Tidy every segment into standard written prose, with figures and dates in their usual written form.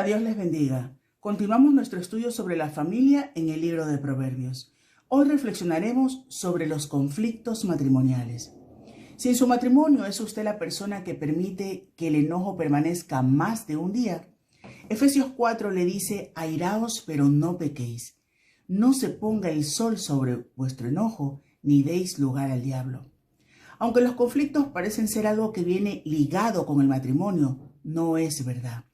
Dios les bendiga. Continuamos nuestro estudio sobre la familia en el libro de Proverbios. Hoy reflexionaremos sobre los conflictos matrimoniales. Si en su matrimonio es usted la persona que permite que el enojo permanezca más de un día, Efesios 4 le dice: airaos, pero no pequéis. No se ponga el sol sobre vuestro enojo, ni deis lugar al diablo. Aunque los conflictos parecen ser algo que viene ligado con el matrimonio, no es verdad.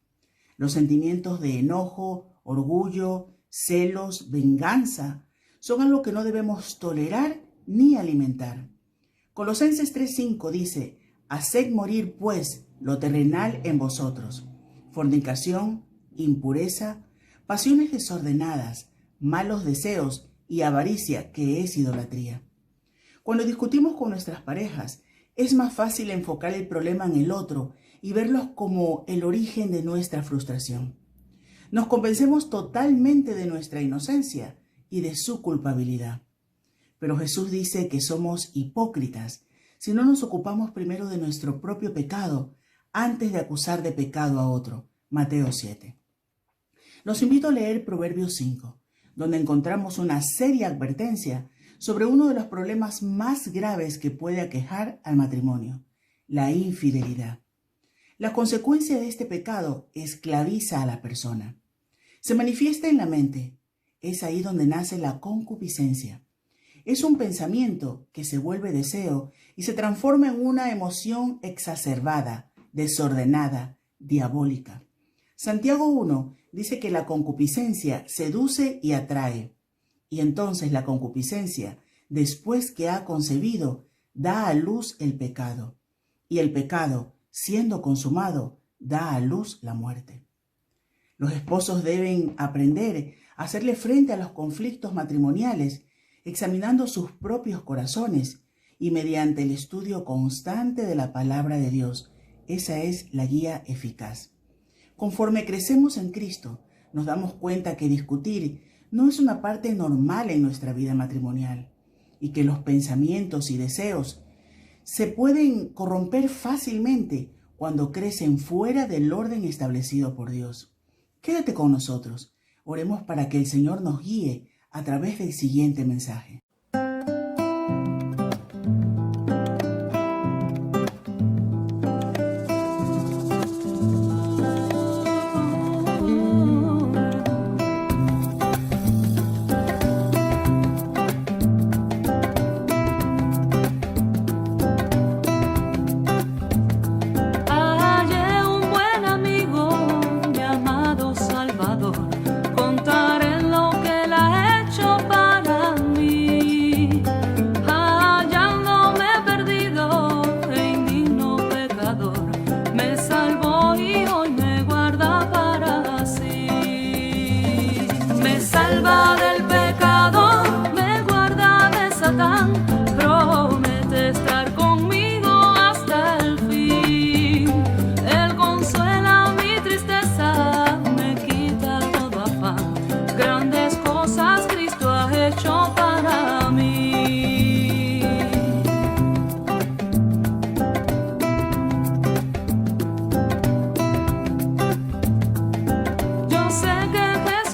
Los sentimientos de enojo, orgullo, celos, venganza son algo que no debemos tolerar ni alimentar. Colosenses 3:5 dice: haced morir pues lo terrenal en vosotros: fornicación, impureza, pasiones desordenadas, malos deseos y avaricia, que es idolatría. Cuando discutimos con nuestras parejas, es más fácil enfocar el problema en el otro y verlos como el origen de nuestra frustración. Nos convencemos totalmente de nuestra inocencia y de su culpabilidad. Pero Jesús dice que somos hipócritas si no nos ocupamos primero de nuestro propio pecado antes de acusar de pecado a otro. Mateo 7. Los invito a leer Proverbios 5, donde encontramos una seria advertencia sobre uno de los problemas más graves que puede aquejar al matrimonio: la infidelidad. La consecuencia de este pecado esclaviza a la persona. Se manifiesta en la mente. Es ahí donde nace la concupiscencia. Es un pensamiento que se vuelve deseo y se transforma en una emoción exacerbada, desordenada, diabólica. Santiago 1 dice que la concupiscencia seduce y atrae. Y entonces la concupiscencia, después que ha concebido, da a luz el pecado. Y el pecado, siendo consumado, da a luz la muerte. Los esposos deben aprender a hacerle frente a los conflictos matrimoniales, examinando sus propios corazones y mediante el estudio constante de la palabra de Dios. Esa es la guía eficaz. Conforme crecemos en Cristo, nos damos cuenta que discutir no es una parte normal en nuestra vida matrimonial y que los pensamientos y deseos se pueden corromper fácilmente cuando crecen fuera del orden establecido por Dios. Quédate con nosotros. Oremos para que el Señor nos guíe a través del siguiente mensaje.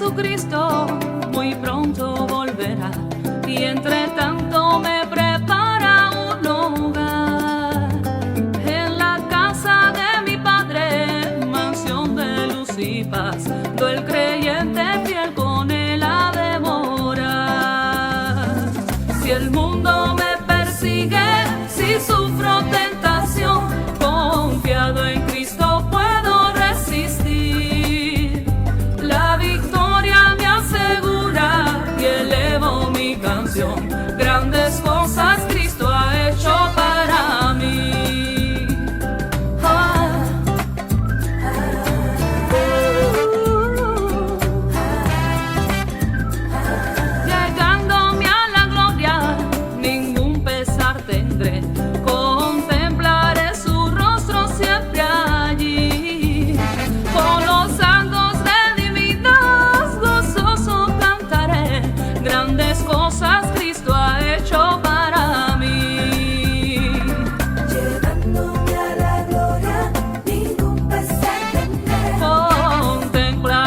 Jesucristo muy pronto volverá, y entre tanto me prepara un hogar en la casa de mi Padre, mansión de luz y paz. El creyente fiel con él ha de morar. Si el mundo me persigue, si sufro tentación, confiado en Cristo puedo resistir. La victoria me asegura y elevo mi canción. Grandes cosas Cristo ha hecho para mí. Llegándome a la gloria, ningún pesar tendré. Contemplaré su rostro siempre allí. Con los santos redimidos gozoso cantaré. Grandes cosas Cristo ha hecho para mí. Llegándome a la gloria, ningún pesar tendré. Contemplaré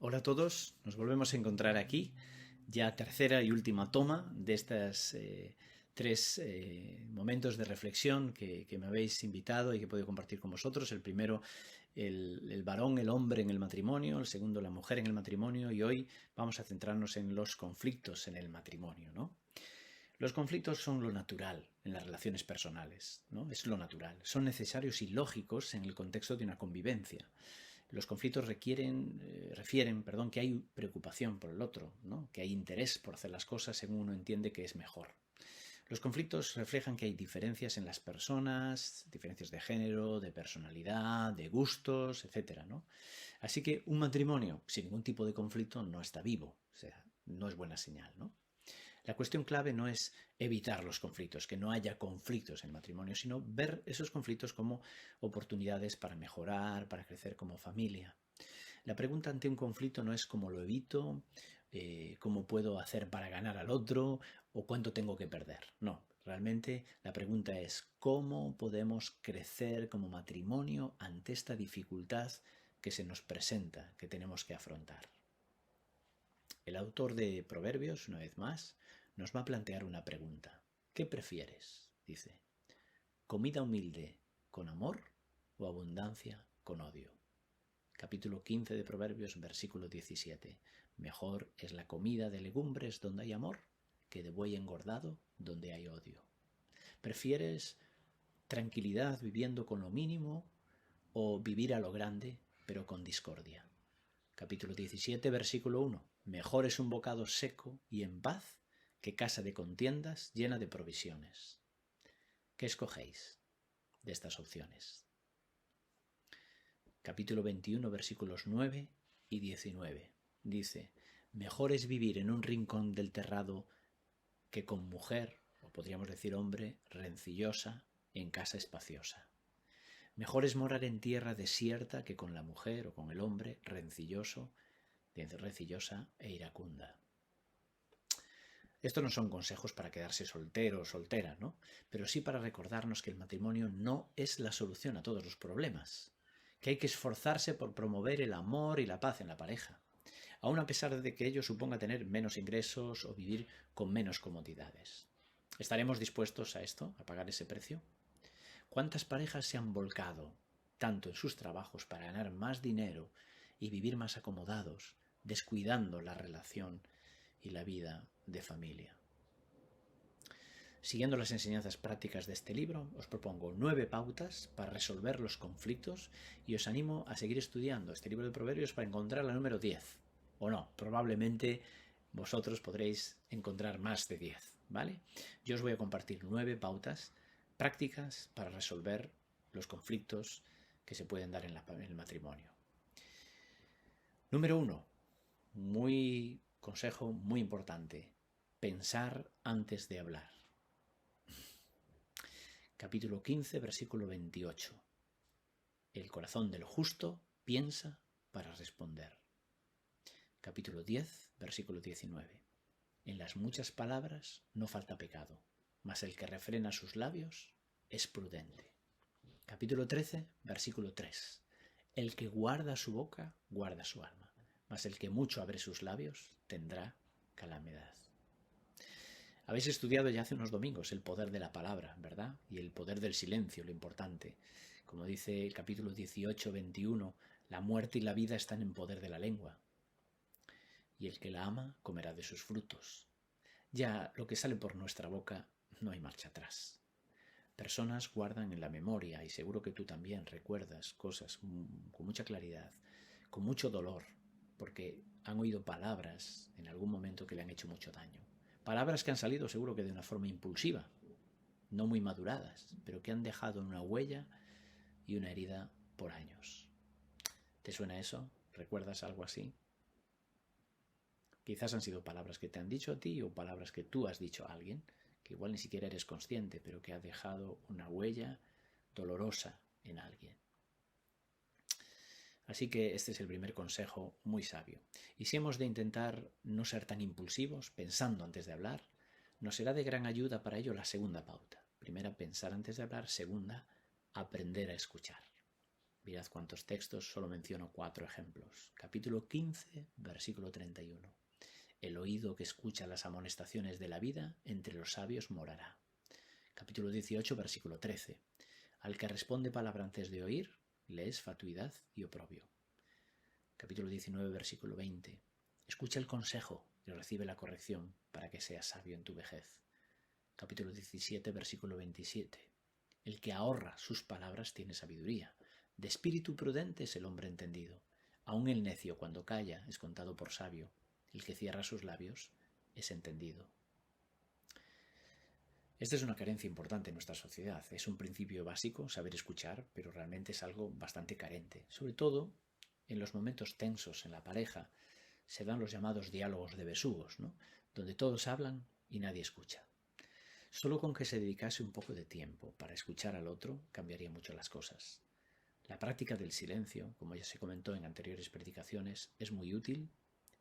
Hola a todos, nos volvemos a encontrar aquí, ya tercera y última toma de estas tres momentos de reflexión que me habéis invitado y que he podido compartir con vosotros. El primero, el varón, el hombre en el matrimonio, el segundo, la mujer en el matrimonio, y hoy vamos a centrarnos en los conflictos en el matrimonio, ¿no? Los conflictos son lo natural en las relaciones personales, ¿no? Es lo natural, son necesarios y lógicos en el contexto de una convivencia. Los conflictos refieren que hay preocupación por el otro, ¿no? Que hay interés por hacer las cosas según uno entiende que es mejor. Los conflictos reflejan que hay diferencias en las personas, diferencias de género, de personalidad, de gustos, etc., ¿no? Así que un matrimonio sin ningún tipo de conflicto no está vivo, o sea, no es buena señal, ¿no? La cuestión clave no es evitar los conflictos, que no haya conflictos en el matrimonio, sino ver esos conflictos como oportunidades para mejorar, para crecer como familia. La pregunta ante un conflicto no es cómo lo evito, cómo puedo hacer para ganar al otro o cuánto tengo que perder. No, realmente la pregunta es cómo podemos crecer como matrimonio ante esta dificultad que se nos presenta, que tenemos que afrontar. El autor de Proverbios, una vez más, nos va a plantear una pregunta. ¿Qué prefieres? Dice, ¿comida humilde con amor o abundancia con odio? Capítulo 15 de Proverbios, versículo 17. Mejor es la comida de legumbres donde hay amor que de buey engordado donde hay odio. ¿Prefieres tranquilidad viviendo con lo mínimo o vivir a lo grande pero con discordia? Capítulo 17, versículo 1. Mejor es un bocado seco y en paz que casa de contiendas llena de provisiones. ¿Qué escogéis de estas opciones? Capítulo 21, versículos 9 y 19. Dice, mejor es vivir en un rincón del terrado que con mujer, o podríamos decir hombre, rencillosa en casa espaciosa. Mejor es morar en tierra desierta que con la mujer o con el hombre rencillosa e iracunda. Estos no son consejos para quedarse soltero o soltera, ¿no? Pero sí para recordarnos que el matrimonio no es la solución a todos los problemas, que hay que esforzarse por promover el amor y la paz en la pareja, aun a pesar de que ello suponga tener menos ingresos o vivir con menos comodidades. ¿Estaremos dispuestos a esto, a pagar ese precio? ¿Cuántas parejas se han volcado tanto en sus trabajos para ganar más dinero y vivir más acomodados, descuidando la relación y la vida de familia? Siguiendo las enseñanzas prácticas de este libro, os propongo 9 pautas para resolver los conflictos y os animo a seguir estudiando este libro de Proverbios para encontrar la número 10. O no, probablemente vosotros podréis encontrar más de 10, ¿vale? Yo os voy a compartir 9 pautas prácticas para resolver los conflictos que se pueden dar en el matrimonio. Número 1. Consejo muy importante. Pensar antes de hablar. Capítulo 15, versículo 28. El corazón del justo piensa para responder. Capítulo 10, versículo 19. En las muchas palabras no falta pecado, mas el que refrena sus labios es prudente. Capítulo 13, versículo 3. El que guarda su boca, guarda su alma, mas el que mucho abre sus labios tendrá calamidad. Habéis estudiado ya hace unos domingos el poder de la palabra, ¿verdad? Y el poder del silencio, lo importante. Como dice el capítulo 18, 21, la muerte y la vida están en poder de la lengua. Y el que la ama comerá de sus frutos. Ya lo que sale por nuestra boca no hay marcha atrás. Personas guardan en la memoria, y seguro que tú también recuerdas cosas con mucha claridad, con mucho dolor, porque han oído palabras en algún momento que le han hecho mucho daño. Palabras que han salido seguro que de una forma impulsiva, no muy maduradas, pero que han dejado una huella y una herida por años. ¿Te suena eso? ¿Recuerdas algo así? Quizás han sido palabras que te han dicho a ti o palabras que tú has dicho a alguien, que igual ni siquiera eres consciente, pero que ha dejado una huella dolorosa en alguien. Así que este es el primer consejo muy sabio. Y si hemos de intentar no ser tan impulsivos, pensando antes de hablar, nos será de gran ayuda para ello la segunda pauta. Primera, pensar antes de hablar. Segunda, aprender a escuchar. Mirad cuántos textos, solo menciono 4 ejemplos. Capítulo 15, versículo 31. El oído que escucha las amonestaciones de la vida, entre los sabios morará. Capítulo 18, versículo 13. Al que responde palabra antes de oír, le es fatuidad y oprobio. Capítulo 19, versículo 20. Escucha el consejo y recibe la corrección para que seas sabio en tu vejez. Capítulo 17, versículo 27. El que ahorra sus palabras tiene sabiduría. De espíritu prudente es el hombre entendido. Aun el necio cuando calla es contado por sabio. El que cierra sus labios es entendido. Esta es una carencia importante en nuestra sociedad. Es un principio básico, saber escuchar, pero realmente es algo bastante carente. Sobre todo en los momentos tensos en la pareja se dan los llamados diálogos de besugos, ¿no? Donde todos hablan y nadie escucha. Solo con que se dedicase un poco de tiempo para escuchar al otro cambiaría mucho las cosas. La práctica del silencio, como ya se comentó en anteriores predicaciones, es muy útil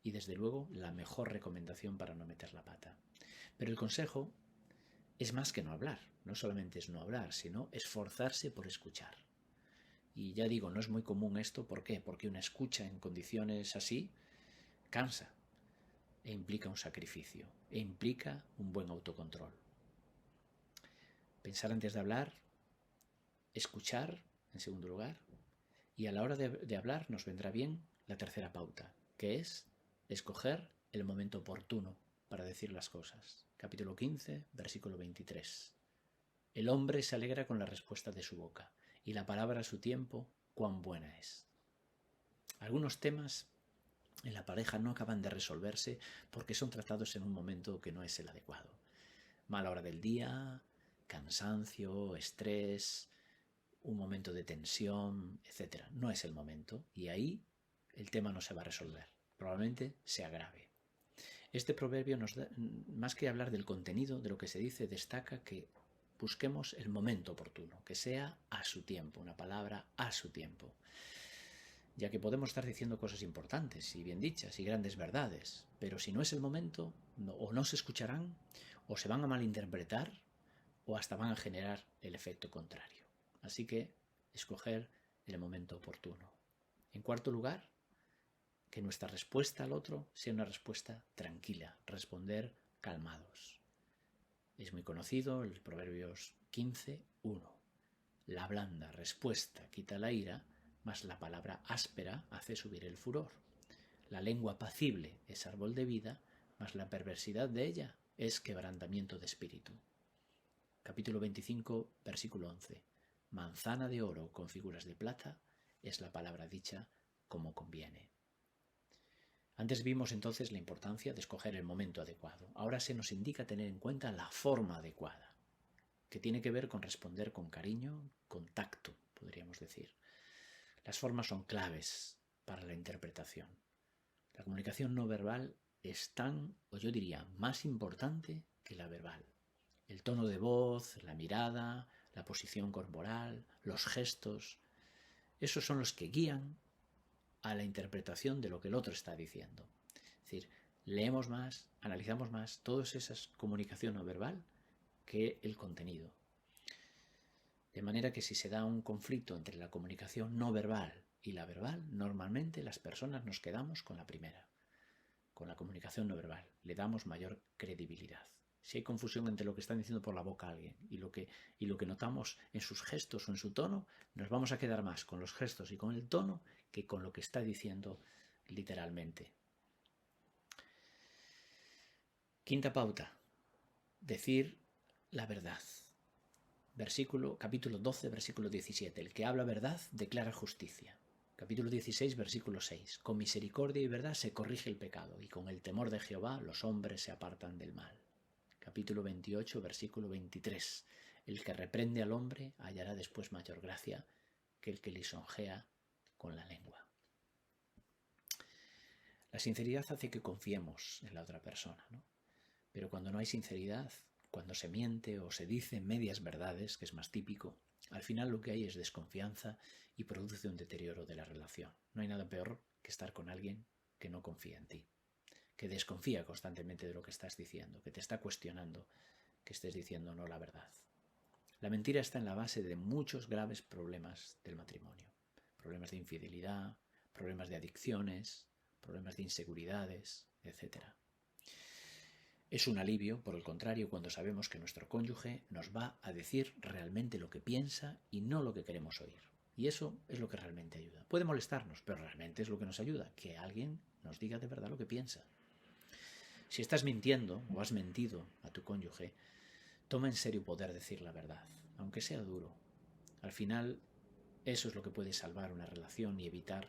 y desde luego la mejor recomendación para no meter la pata. Pero el consejo es más que no hablar. No solamente es no hablar, sino esforzarse por escuchar. Y ya digo, no es muy común esto. ¿Por qué? Porque una escucha en condiciones así cansa e implica un sacrificio e implica un buen autocontrol. Pensar antes de hablar, escuchar en segundo lugar, y a la hora de hablar nos vendrá bien la tercera pauta, que es escoger el momento oportuno para decir las cosas. Capítulo 15, versículo 23. El hombre se alegra con la respuesta de su boca, y la palabra a su tiempo, cuán buena es. Algunos temas en la pareja no acaban de resolverse porque son tratados en un momento que no es el adecuado. Mala hora del día, cansancio, estrés, un momento de tensión, etc. No es el momento y ahí el tema no se va a resolver. Probablemente se agrave. Este proverbio nos da, más que hablar del contenido de lo que se dice, destaca que busquemos el momento oportuno, que sea a su tiempo, una palabra a su tiempo. Ya que podemos estar diciendo cosas importantes y bien dichas y grandes verdades, pero si no es el momento, o no se escucharán, o se van a malinterpretar, o hasta van a generar el efecto contrario. Así que escoger el momento oportuno. En cuarto lugar, que nuestra respuesta al otro sea una respuesta tranquila, responder calmados. Es muy conocido el Proverbios 15:1. La blanda respuesta quita la ira, mas la palabra áspera hace subir el furor. La lengua apacible es árbol de vida, mas la perversidad de ella es quebrantamiento de espíritu. Capítulo 25, versículo 11. Manzana de oro con figuras de plata es la palabra dicha como conviene. Antes vimos entonces la importancia de escoger el momento adecuado. Ahora se nos indica tener en cuenta la forma adecuada, que tiene que ver con responder con cariño, con tacto, podríamos decir. Las formas son claves para la interpretación. La comunicación no verbal es tan, o yo diría, más importante que la verbal. El tono de voz, la mirada, la posición corporal, los gestos, esos son los que guían a la interpretación de lo que el otro está diciendo. Es decir, leemos más, analizamos más toda esa comunicación no verbal que el contenido. De manera que si se da un conflicto entre la comunicación no verbal y la verbal, normalmente las personas nos quedamos con la primera, con la comunicación no verbal. Le damos mayor credibilidad. Si hay confusión entre lo que está diciendo por la boca alguien y lo que notamos en sus gestos o en su tono, nos vamos a quedar más con los gestos y con el tono que con lo que está diciendo literalmente. Quinta pauta. Decir la verdad. Capítulo 12, versículo 17. El que habla verdad declara justicia. Capítulo 16, versículo 6. Con misericordia y verdad se corrige el pecado, y con el temor de Jehová los hombres se apartan del mal. Capítulo 28, versículo 23. El que reprende al hombre hallará después mayor gracia que el que lisonjea con la lengua. La sinceridad hace que confiemos en la otra persona, ¿no? Pero cuando no hay sinceridad, cuando se miente o se dice medias verdades, que es más típico, al final lo que hay es desconfianza y produce un deterioro de la relación. No hay nada peor que estar con alguien que no confía en ti, que desconfía constantemente de lo que estás diciendo, que te está cuestionando que estés diciendo no la verdad. La mentira está en la base de muchos graves problemas del matrimonio. problemas de infidelidad, problemas de adicciones, problemas de inseguridades, etc. Es un alivio, por el contrario, cuando sabemos que nuestro cónyuge nos va a decir realmente lo que piensa y no lo que queremos oír. Y eso es lo que realmente ayuda. Puede molestarnos, pero realmente es lo que nos ayuda, que alguien nos diga de verdad lo que piensa. Si estás mintiendo o has mentido a tu cónyuge, toma en serio poder decir la verdad, aunque sea duro. Al final, eso es lo que puede salvar una relación y evitar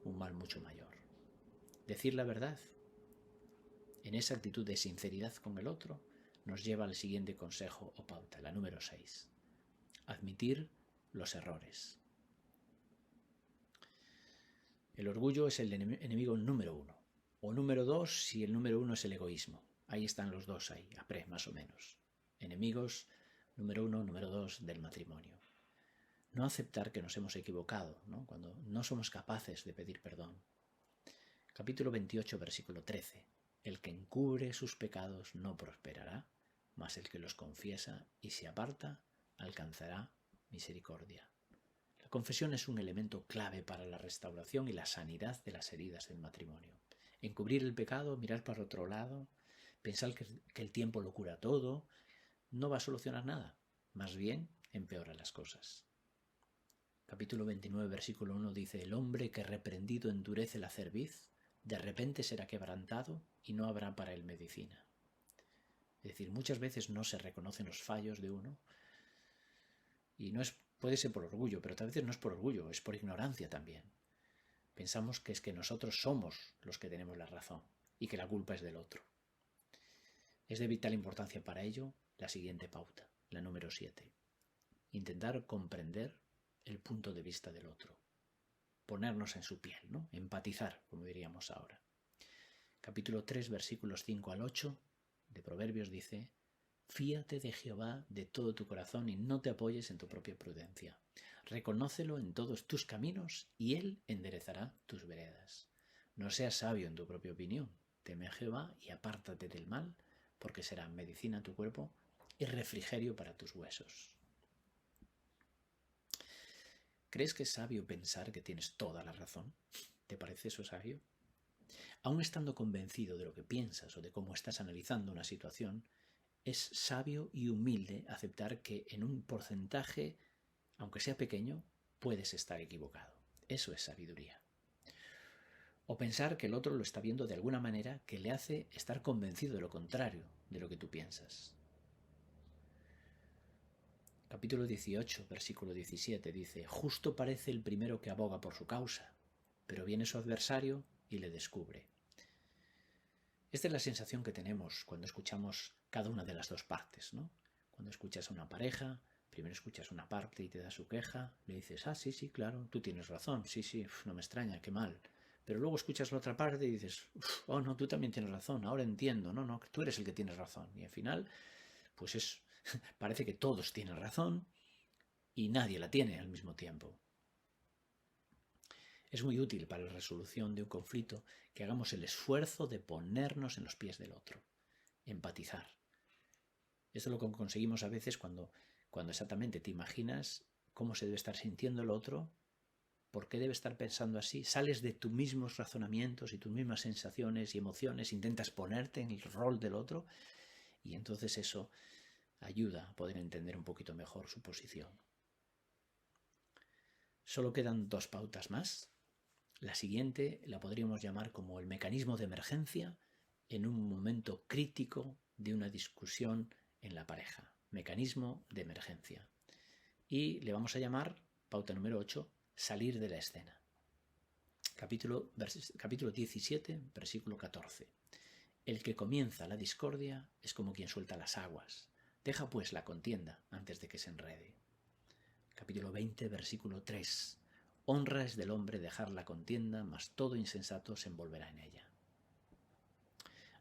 un mal mucho mayor. Decir la verdad, en esa actitud de sinceridad con el otro, nos lleva al siguiente consejo o pauta, la número 6. Admitir los errores. El orgullo es el enemigo número 1. O número 2 si el número 1 es el egoísmo. Ahí están los dos ahí, más o menos. Enemigos número 1, número 2 del matrimonio. No aceptar que nos hemos equivocado, ¿no? Cuando no somos capaces de pedir perdón. Capítulo 28, versículo 13. El que encubre sus pecados no prosperará, mas el que los confiesa y se aparta alcanzará misericordia. La confesión es un elemento clave para la restauración y la sanidad de las heridas del matrimonio. Encubrir el pecado, mirar para otro lado, pensar que el tiempo lo cura todo, no va a solucionar nada, más bien empeora las cosas. Capítulo 29, versículo 1 dice: el hombre que reprendido endurece la cerviz, de repente será quebrantado y no habrá para él medicina. Es decir, muchas veces no se reconocen los fallos de uno y puede ser por orgullo, pero a veces no es por orgullo, es por ignorancia también. Pensamos que es que nosotros somos los que tenemos la razón y que la culpa es del otro. Es de vital importancia para ello la siguiente pauta, la número 7. Intentar comprender el punto de vista del otro. Ponernos en su piel, ¿no? Empatizar, como diríamos ahora. Capítulo 3, versículos 5 al 8 de Proverbios dice: fíate de Jehová de todo tu corazón y no te apoyes en tu propia prudencia. Reconócelo en todos tus caminos y Él enderezará tus veredas. No seas sabio en tu propia opinión. Teme a Jehová y apártate del mal, porque será medicina a tu cuerpo y refrigerio para tus huesos. ¿Crees que es sabio pensar que tienes toda la razón? ¿Te parece eso sabio? Aun estando convencido de lo que piensas o de cómo estás analizando una situación, es sabio y humilde aceptar que en un porcentaje, aunque sea pequeño, puedes estar equivocado. Eso es sabiduría. O pensar que el otro lo está viendo de alguna manera que le hace estar convencido de lo contrario de lo que tú piensas. Capítulo 18, versículo 17 dice: justo parece el primero que aboga por su causa, pero viene su adversario y le descubre. Esta es la sensación que tenemos cuando escuchamos cada una de las dos partes, ¿no? Cuando escuchas a una pareja, primero escuchas una parte y te da su queja, le dices: sí, claro, tú tienes razón, sí, no me extraña, qué mal. Pero luego escuchas la otra parte y dices: oh no, tú también tienes razón, ahora entiendo, no, tú eres el que tienes razón. Y al final, pues parece que todos tienen razón y nadie la tiene al mismo tiempo. Es muy útil para la resolución de un conflicto que hagamos el esfuerzo de ponernos en los pies del otro, empatizar. Esto lo conseguimos a veces cuando exactamente te imaginas cómo se debe estar sintiendo el otro, por qué debe estar pensando así, sales de tus mismos razonamientos y tus mismas sensaciones y emociones, intentas ponerte en el rol del otro y entonces eso ayuda a poder entender un poquito mejor su posición. Solo quedan dos pautas más. La siguiente la podríamos llamar como el mecanismo de emergencia en un momento crítico de una discusión en la pareja. Mecanismo de emergencia. Y le vamos a llamar, pauta número 8, salir de la escena. Capítulo 17, versículo 14. El que comienza la discordia es como quien suelta las aguas. Deja pues la contienda antes de que se enrede. Capítulo 20, versículo 3. Honra es del hombre dejar la contienda, mas todo insensato se envolverá en ella.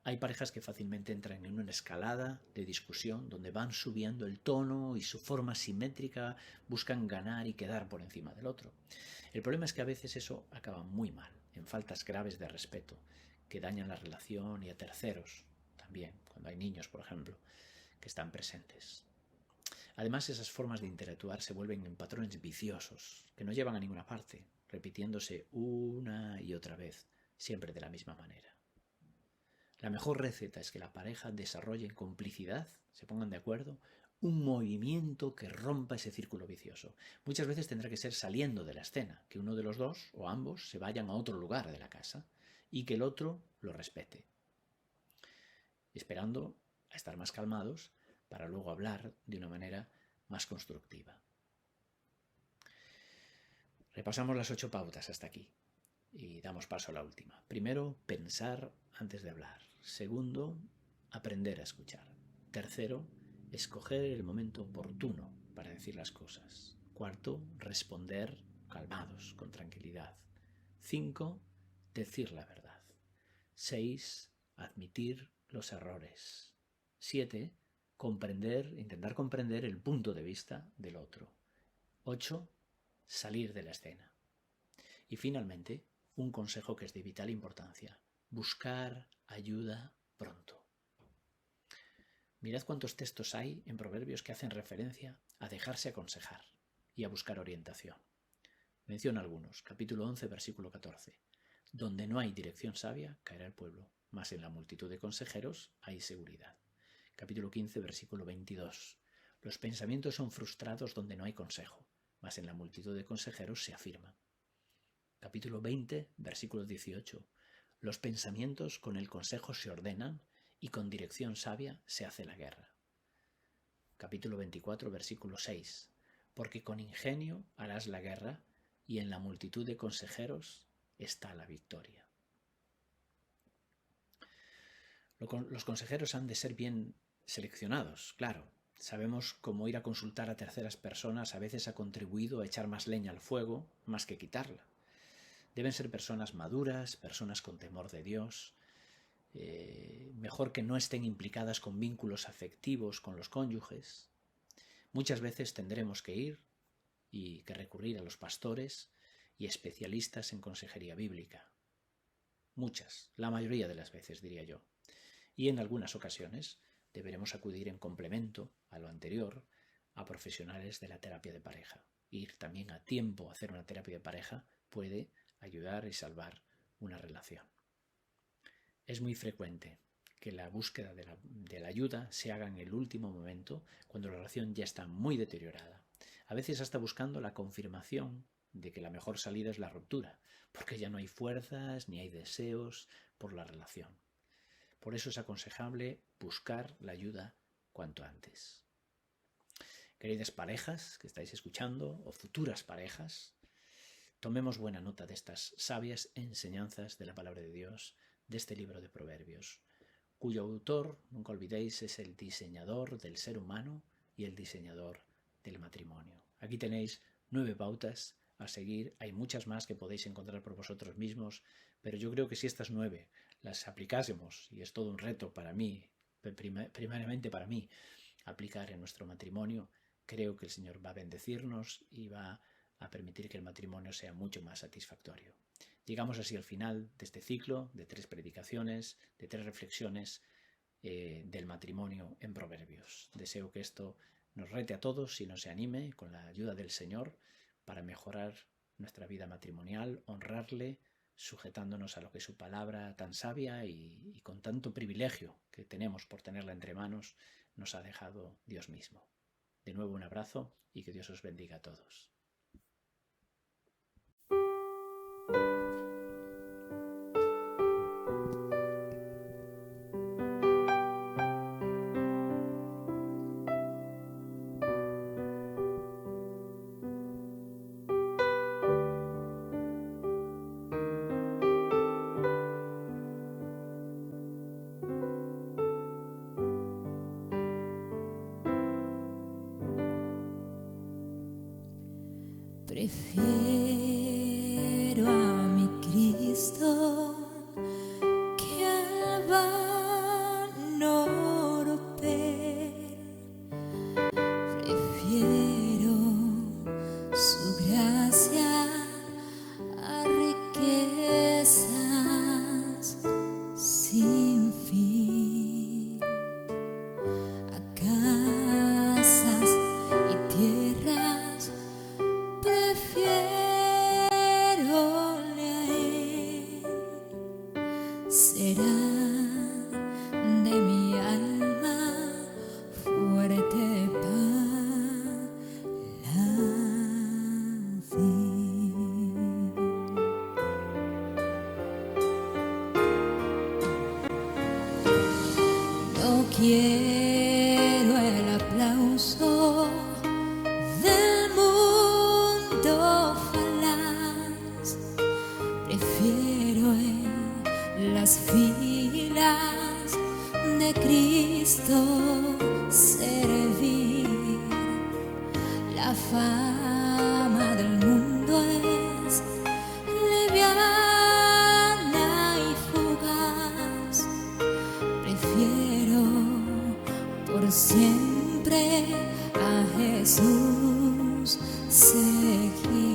Hay parejas que fácilmente entran en una escalada de discusión donde van subiendo el tono y su forma simétrica, buscan ganar y quedar por encima del otro. El problema es que a veces eso acaba muy mal, en faltas graves de respeto, que dañan la relación y a terceros también, cuando hay niños, por ejemplo, que están presentes. Además, esas formas de interactuar se vuelven en patrones viciosos, que no llevan a ninguna parte. repitiéndose una y otra vez, siempre de la misma manera. La mejor receta es que la pareja desarrolle en complicidad, se pongan de acuerdo, un movimiento que rompa ese círculo vicioso. Muchas veces tendrá que ser saliendo de la escena, que uno de los dos o ambos se vayan a otro lugar de la casa y que el otro lo respete, esperando a estar más calmados para luego hablar de una manera más constructiva. Repasamos las 8 pautas hasta aquí y damos paso a la última. Primero, pensar antes de hablar. Segundo, aprender a escuchar. Tercero, escoger el momento oportuno para decir las cosas. Cuarto, responder calmados, con tranquilidad. 5, decir la verdad. 6, admitir los errores. 7, intentar comprender el punto de vista del otro. 8, salir de la escena. Y finalmente, un consejo que es de vital importancia: buscar ayuda pronto. Mirad cuántos textos hay en Proverbios que hacen referencia a dejarse aconsejar y a buscar orientación. Menciono algunos. Capítulo 11, versículo 14. Donde no hay dirección sabia, caerá el pueblo, mas en la multitud de consejeros hay seguridad. Capítulo 15, versículo 22. Los pensamientos son frustrados donde no hay consejo, mas en la multitud de consejeros se afirman. Capítulo 20, versículo 18. Los pensamientos con el consejo se ordenan y con dirección sabia se hace la guerra. Capítulo 24, versículo 6. Porque con ingenio harás la guerra y en la multitud de consejeros está la victoria. Los consejeros han de ser bien seleccionados, claro. Sabemos cómo ir a consultar a terceras personas a veces ha contribuido a echar más leña al fuego más que quitarla. Deben ser personas maduras, personas con temor de Dios, mejor que no estén implicadas con vínculos afectivos con los cónyuges. Muchas veces tendremos que ir y que recurrir a los pastores y especialistas en consejería bíblica. Muchas, la mayoría de las veces, diría yo. Y en algunas ocasiones deberemos acudir en complemento a lo anterior a profesionales de la terapia de pareja. Ir también a tiempo a hacer una terapia de pareja puede ayudar y salvar una relación. Es muy frecuente que la búsqueda de la ayuda se haga en el último momento, cuando la relación ya está muy deteriorada. A veces hasta buscando la confirmación de que la mejor salida es la ruptura, porque ya no hay fuerzas ni hay deseos por la relación. Por eso es aconsejable buscar la ayuda cuanto antes. Queridas parejas que estáis escuchando, o futuras parejas, tomemos buena nota de estas sabias enseñanzas de la palabra de Dios, de este libro de Proverbios, cuyo autor, nunca olvidéis, es el diseñador del ser humano y el diseñador del matrimonio. Aquí tenéis 9 pautas a seguir. Hay muchas más que podéis encontrar por vosotros mismos, pero yo creo que si estas 9 las aplicásemos, y es todo un reto para mí, primariamente para mí, aplicar en nuestro matrimonio, creo que el Señor va a bendecirnos y va a permitir que el matrimonio sea mucho más satisfactorio. Llegamos así al final de este ciclo de 3 predicaciones, de 3 reflexiones del matrimonio en Proverbios. Deseo que esto nos rete a todos y nos anime con la ayuda del Señor para mejorar nuestra vida matrimonial, honrarle, sujetándonos a lo que es su palabra tan sabia y con tanto privilegio que tenemos por tenerla entre manos, nos ha dejado Dios mismo. De nuevo un abrazo y que Dios os bendiga a todos. Prefiero a mi Cristo que al vano oropel. Prefiero su gracia a riquezas sin fin, a casas y tierras. Prefiero será de mi alma fuerte no quiero el aplauso del mundo falaz, prefiero en las filas de Cristo servir. La fama del mundo es liviana y fugaz, prefiero por siempre a Jesús seguir.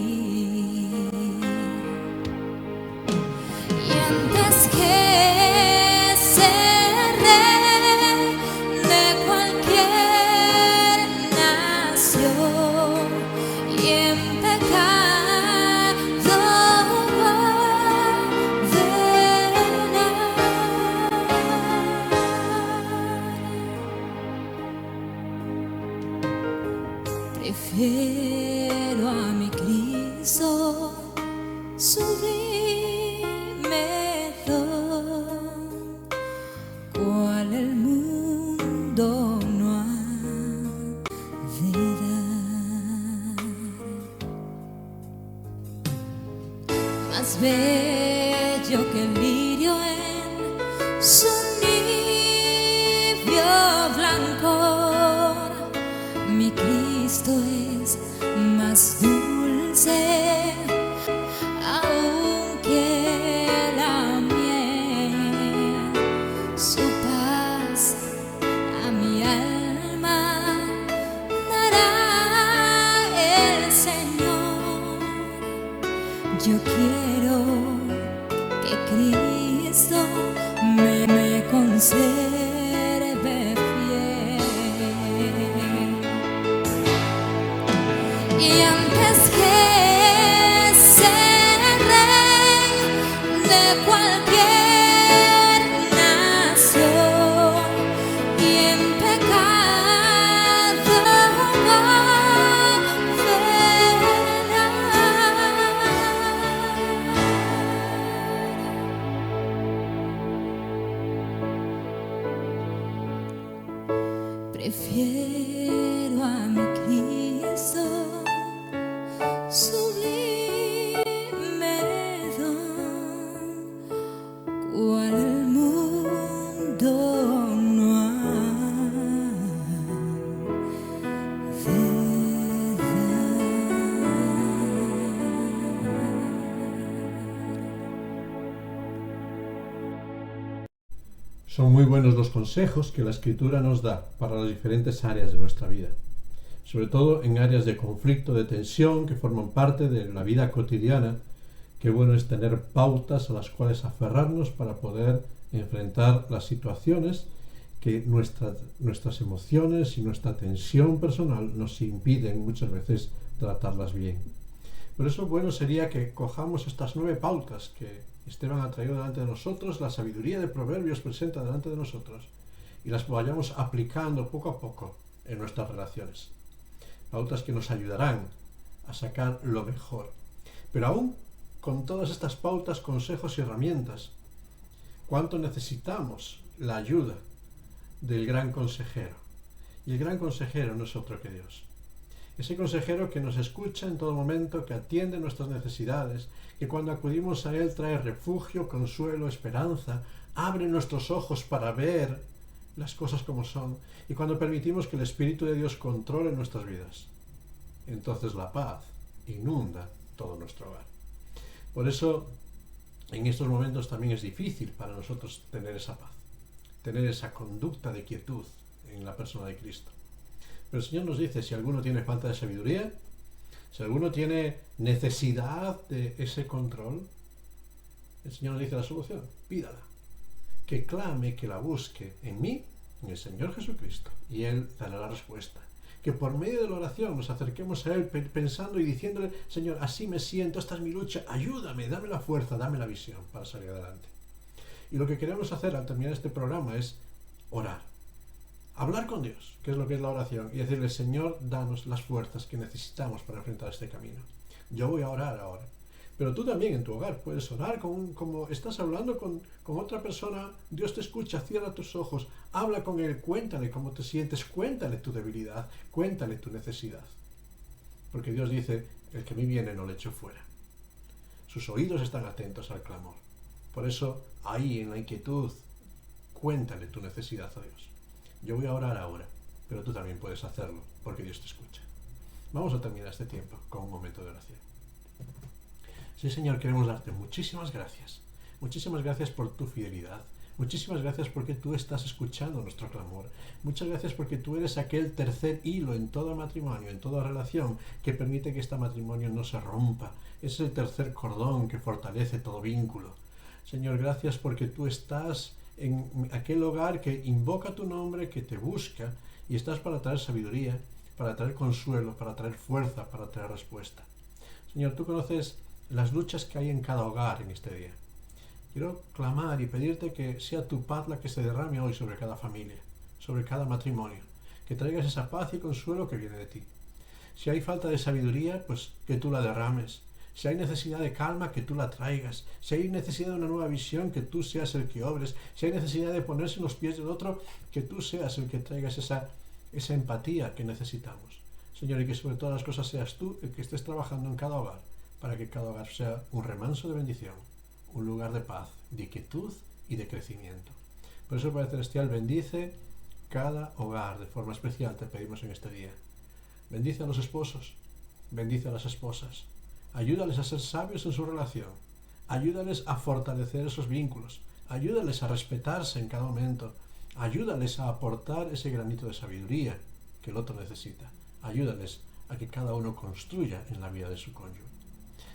Y antes que ser rey de cualquier nación y en pecado prefiero a mi Cristo sublime don, cual el mundo no ha de dar. Más bello que el lirio en su níveo blancor, mi Cristo es más dulce aún que la miel. Su paz a mi alma dará el Señor. Yo quiero que Cristo me conserve fiel. Y antes que ser rey de cualquier nación y en pecado prefiero a mi Cristo sublime don, cual el mundo no ha de Son muy buenos los consejos que la Escritura nos da para las diferentes áreas de nuestra vida, sobre todo en áreas de conflicto, de tensión, que forman parte de la vida cotidiana. Qué bueno es tener pautas a las cuales aferrarnos para poder enfrentar las situaciones que nuestras emociones y nuestra tensión personal nos impiden muchas veces tratarlas bien. Por eso, bueno sería que cojamos estas 9 pautas que Esteban ha traído delante de nosotros, la sabiduría de Proverbios presenta delante de nosotros, y las vayamos aplicando poco a poco en nuestras relaciones. Pautas que nos ayudarán a sacar lo mejor. Pero aún con todas estas pautas, consejos y herramientas, ¿cuánto necesitamos la ayuda del gran consejero? Y el gran consejero no es otro que Dios. Ese consejero que nos escucha en todo momento, que atiende nuestras necesidades, que cuando acudimos a Él trae refugio, consuelo, esperanza, abre nuestros ojos para ver las cosas como son, y cuando permitimos que el Espíritu de Dios controle nuestras vidas, entonces la paz inunda todo nuestro hogar. Por eso, en estos momentos también es difícil para nosotros tener esa paz, tener esa conducta de quietud en la persona de Cristo. Pero el Señor nos dice, si alguno tiene falta de sabiduría, si alguno tiene necesidad de ese control, el Señor nos dice la solución, pídala, que clame, que la busque en mí, en el Señor Jesucristo, y Él dará la respuesta. Que por medio de la oración nos acerquemos a Él pensando y diciéndole, Señor, así me siento, esta es mi lucha, ayúdame, dame la fuerza, dame la visión para salir adelante. Y lo que queremos hacer al terminar este programa es orar. Hablar con Dios, que es lo que es la oración, y decirle, Señor, danos las fuerzas que necesitamos para enfrentar este camino. Yo voy a orar ahora. Pero tú también en tu hogar puedes orar como estás hablando con otra persona. Dios te escucha, cierra tus ojos, habla con Él, cuéntale cómo te sientes, cuéntale tu debilidad, cuéntale tu necesidad. Porque Dios dice, el que a mí viene no le echo fuera. Sus oídos están atentos al clamor. Por eso, ahí en la inquietud, cuéntale tu necesidad a Dios. Yo voy a orar ahora, pero tú también puedes hacerlo, porque Dios te escucha. Vamos a terminar este tiempo con un momento de oración. Sí, Señor, queremos darte muchísimas gracias. Muchísimas gracias por tu fidelidad. Muchísimas gracias porque tú estás escuchando nuestro clamor. Muchas gracias porque tú eres aquel tercer hilo en todo matrimonio, en toda relación, que permite que este matrimonio no se rompa. Es el tercer cordón que fortalece todo vínculo. Señor, gracias porque tú estás en aquel hogar que invoca tu nombre, que te busca, y estás para traer sabiduría, para traer consuelo, para traer fuerza, para traer respuesta. Señor, tú conoces las luchas que hay en cada hogar en este día. Quiero clamar y pedirte que sea tu paz la que se derrame hoy sobre cada familia, sobre cada matrimonio, que traigas esa paz y consuelo que viene de ti. Si hay falta de sabiduría, pues que tú la derrames. Si hay necesidad de calma, que tú la traigas. Si hay necesidad de una nueva visión, que tú seas el que obres. Si hay necesidad de ponerse en los pies del otro, que tú seas el que traigas esa empatía que necesitamos. Señor, y que sobre todas las cosas seas tú el que estés trabajando en cada hogar, para que cada hogar sea un remanso de bendición, un lugar de paz, de quietud y de crecimiento. Por eso, Padre Celestial, bendice cada hogar de forma especial, te pedimos en este día. Bendice a los esposos, bendice a las esposas, ayúdales a ser sabios en su relación, ayúdales a fortalecer esos vínculos, ayúdales a respetarse en cada momento, ayúdales a aportar ese granito de sabiduría que el otro necesita, ayúdales a que cada uno construya en la vida de su cónyuge.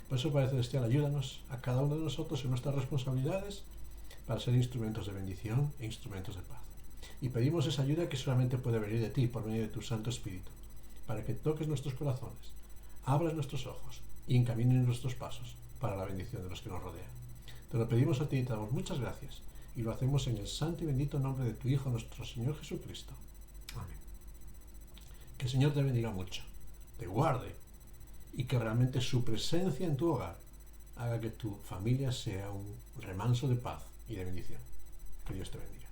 Por eso, Padre Celestial, ayúdanos a cada uno de nosotros en nuestras responsabilidades para ser instrumentos de bendición e instrumentos de paz. Y pedimos esa ayuda que solamente puede venir de ti por medio de tu Santo Espíritu, para que toques nuestros corazones, abras nuestros ojos y encamines nuestros pasos para la bendición de los que nos rodean. Te lo pedimos a ti y te damos muchas gracias, y lo hacemos en el santo y bendito nombre de tu Hijo, nuestro Señor Jesucristo. Amén. Que el Señor te bendiga mucho, te guarde, y que realmente su presencia en tu hogar haga que tu familia sea un remanso de paz y de bendición. Que Dios te bendiga.